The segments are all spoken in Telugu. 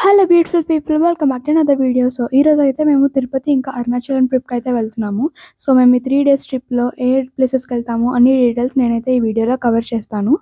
Hello beautiful people, welcome back to another video. So ఈరోజు అయితే మేము తిరుపతి ఇంకా అరుణాచలం ట్రిప్కి అయితే వెళ్తున్నాము. సో మేము ఈ 3 days ట్రిప్లో ఏ ప్లేసెస్కి వెళ్తాము అన్ని డీటెయిల్స్ నేనైతే ఈ వీడియోలో కవర్ చేస్తాను.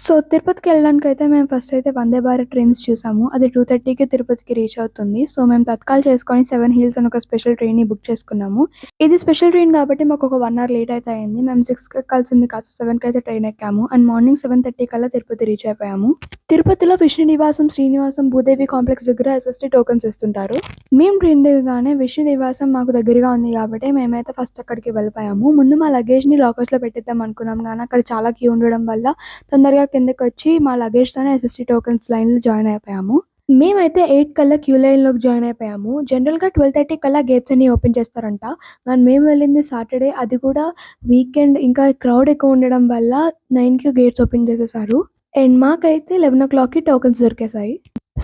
సో తిరుపతికి వెళ్ళడానికి అయితే మేము ఫస్ట్ అయితే వందే భారత్ ట్రైన్స్ చూసాము. అది 2:30కి తిరుపతికి రీచ్ అవుతుంది. సో మేము తత్కాల్ చేసుకొని 7 Hills అని ఒక స్పెషల్ ట్రైన్ని బుక్ చేసుకున్నాము. ఇది స్పెషల్ ట్రైన్ కాబట్టి మాకు ఒక 1 hour లేట్ అయితే అయింది. మేము 6కి ఎక్కాల్సింది కాస్త 7కి అయితే ట్రైన్ ఎక్కాము. అండ్ మార్నింగ్ 7:30 కల్లా తిరుపతి రీచ్ అయిపోయాము. తిరుపతిలో విష్ణు నివాసం, శ్రీనివాసం, భూదేవి కాంప్లెక్స్ దగ్గర SST టోకెన్స్ ఇస్తుంటారు. మేము ట్రైన్ దిగగానే విష్ణు నివాసం మాకు దగ్గరగా ఉంది కాబట్టి మేమైతే ఫస్ట్ అక్కడికి వెళ్ళిపోయాము. ముందు మా లగేజ్ని లాకర్స్లో పెట్టిద్దాం అనుకున్నాం, కానీ అక్కడ చాలా క్యూ ఉండడం వల్ల తొందరగా కిందకి వచ్చి మా లగేజ్తోనే SST టోకెన్స్ లైన్లో జాయిన్ అయిపోయాము. మేమైతే 8 కల్లా క్యూ లైన్లోకి జాయిన్ అయిపోయాము. జనరల్గా 12:30 కల్లా గేట్స్ అన్ని ఓపెన్ చేస్తారంట, కానీ మేము వెళ్ళింది సాటర్డే, అది కూడా వీకెండ్, ఇంకా క్రౌడ్ ఎక్కువ ఉండడం వల్ల 9కి గేట్స్ ఓపెన్ చేసేసారు. అండ్ మాకైతే 11 o'clockకి టోకెన్స్ దొరికేసాయి.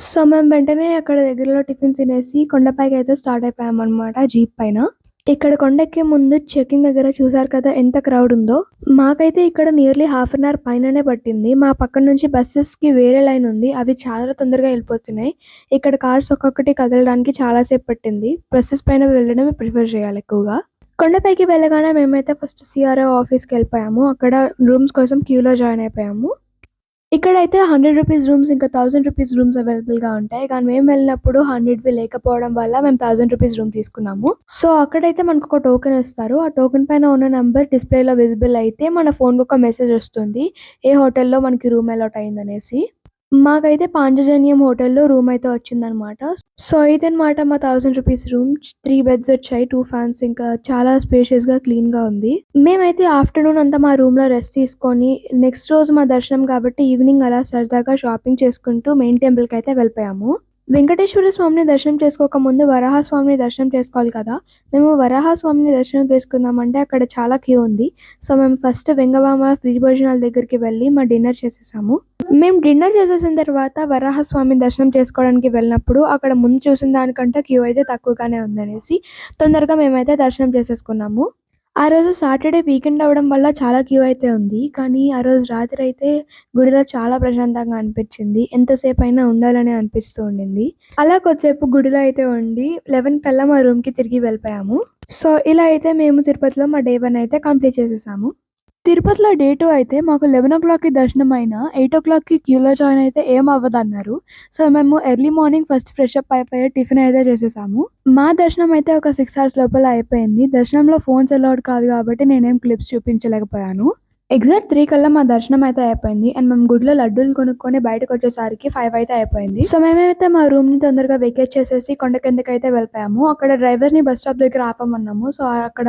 సో మేము వెంటనే అక్కడ దగ్గరలో టిఫిన్ తినేసి కొండపైకి అయితే స్టార్ట్ అయిపోయామన్నమాట జీప్ పైన. ఇక్కడ కొండెక్కే ముందు చెకింగ్ దగ్గర చూసారు కదా ఎంత క్రౌడ్ ఉందో. మాకైతే ఇక్కడ నియర్లీ హాఫ్ అన్ అవర్ పైననే పట్టింది. మా పక్కన నుంచి బస్సెస్కి వేరే లైన్ ఉంది, అవి చాలా తొందరగా వెళ్ళిపోతున్నాయి. ఇక్కడ కార్స్ ఒక్కొక్కటి కదలడానికి చాలాసేపు పట్టింది. బస్సెస్ పైన వెళ్ళడమే ప్రిఫర్ చేయాలి ఎక్కువగా. కొండపైకి వెళ్ళగానే మేమైతే ఫస్ట్ CRO ఆఫీస్కి వెళ్ళిపోయాము. అక్కడ రూమ్స్ కోసం క్యూలో జాయిన్ అయిపోయాము. ఇక్కడైతే 100 రూపీస్ రూమ్స్ ఇంకా 1000 రూపీస్ రూమ్స్ అవైలబుల్గా ఉంటాయి, కానీ మేము వెళ్ళినప్పుడు 100వి లేకపోవడం వల్ల మేము 1000 రూపీస్ రూమ్ తీసుకున్నాము. సో అక్కడైతే మనకు ఒక టోకెన్ ఇస్తారు. ఆ టోకెన్ పైన ఉన్న నెంబర్ డిస్ప్లేలో విజిబుల్ అయితే మన ఫోన్కి ఒక మెసేజ్ వస్తుంది ఏ హోటల్లో మనకి రూమ్ అలాట్ అయిందనేసి. మాకైతే పాంచజన్యం హోటల్లో రూమ్ అయితే వచ్చిందనమాట. సో ఇదనమాట మా 1000 రూపీస్ రూమ్. 3 beds వచ్చాయి, 2 fans, ఇంకా చాలా స్పేషియస్గా క్లీన్గా ఉంది. మేమైతే ఆఫ్టర్నూన్ అంతా మా రూమ్లో రెస్ట్ తీసుకొని నెక్స్ట్ రోజు మా దర్శనం కాబట్టి ఈవినింగ్ అలా సరదాగా షాపింగ్ చేసుకుంటూ మెయిన్ టెంపుల్కి అయితే వెళ్ళిపోయాము. వెంకటేశ్వర స్వామిని దర్శనం చేసుకోక ముందు వరాహస్వామిని దర్శనం చేసుకోవాలి కదా. మేము వరాహస్వామిని దర్శనం చేసుకుందామంటే అక్కడ చాలా క్యూ ఉంది. సో మేము ఫస్ట్ వెంగబామ ఫ్రీ భోజనాల దగ్గరికి వెళ్ళి మా డిన్నర్ చేసేసాము. మేము డిన్నర్ చేసేసిన తర్వాత వరాహస్వామి దర్శనం చేసుకోవడానికి వెళ్ళినప్పుడు అక్కడ ముందు చూసిన దానికంటే క్యూ అయితే తక్కువగానే ఉందనేసి తొందరగా మేమైతే దర్శనం చేసేసుకున్నాము. ఆ రోజు సాటర్డే వీకెండ్ అవ్వడం వల్ల చాలా క్యూ అయితే ఉంది, కానీ ఆ రోజు రాత్రి అయితే గుడిలో చాలా ప్రశాంతంగా అనిపించింది. ఎంతసేపు అయినా ఉండాలని అనిపిస్తూ ఉండింది. అలా కొద్దిసేపు గుడిలో అయితే ఉండి 11 కల్లా మా రూమ్కి తిరిగి వెళ్ళిపోయాము. సో ఇలా అయితే మేము తిరుపతిలో మా డే 1 అయితే కంప్లీట్ చేసేసాము. తిరుపతిలో డే 2 అయితే మాకు 11 o'clockకి దర్శనం అయినా 8 o'clockకి క్యూలో జాయిన్ అయితే ఏం అవ్వదన్నారు. సో మేము early morning first fresh up అయిపోయి టిఫిన్ అయితే చేసేసాము. మా దర్శనం అయితే ఒక 6 hours లోపల అయిపోయింది. దర్శనంలో ఫోన్స్ అలౌడ్ కాదు కాబట్టి నేనేం క్లిప్స్ చూపించలేకపోయాను. ఎగ్జాక్ట్ 3 కల్లా మా దర్శనం అయితే అయిపోయింది. అండ్ మేము గుడిలో లడ్డూలు కొనుక్కొని బయటకు వచ్చేసరికి 5 అయితే అయిపోయింది. సో మేమైతే మా రూమ్ని తొందరగా వెకేట్ చేసేసి కొండ కిందకి అయితే వెళ్ళిపోయాము. అక్కడ డ్రైవర్ని బస్ స్టాప్ దగ్గర ఆపమన్నాము. సో అక్కడ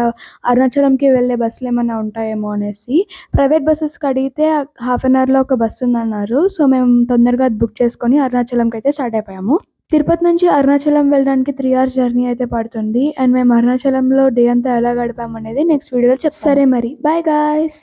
అరుణాచలంకి వెళ్ళే బస్సులు ఏమన్నా ఉంటాయేమో అనేసి ప్రైవేట్ బస్సెస్కి అడిగితే హాఫ్ అన్ అవర్లో ఒక బస్సు ఉందన్నారు. సో మేము తొందరగా బుక్ చేసుకొని అరుణాచలంకి అయితే స్టార్ట్ అయిపోయాము. తిరుపతి నుంచి అరుణాచలం వెళ్ళడానికి 3 hours జర్నీ అయితే పడుతుంది. అండ్ మేము అరుణాచలంలో డే అంతా ఎలా గడిపామనేది నెక్స్ట్ వీడియోలో చెప్తాను. సరే మరి, బాయ్ గాయ్స్.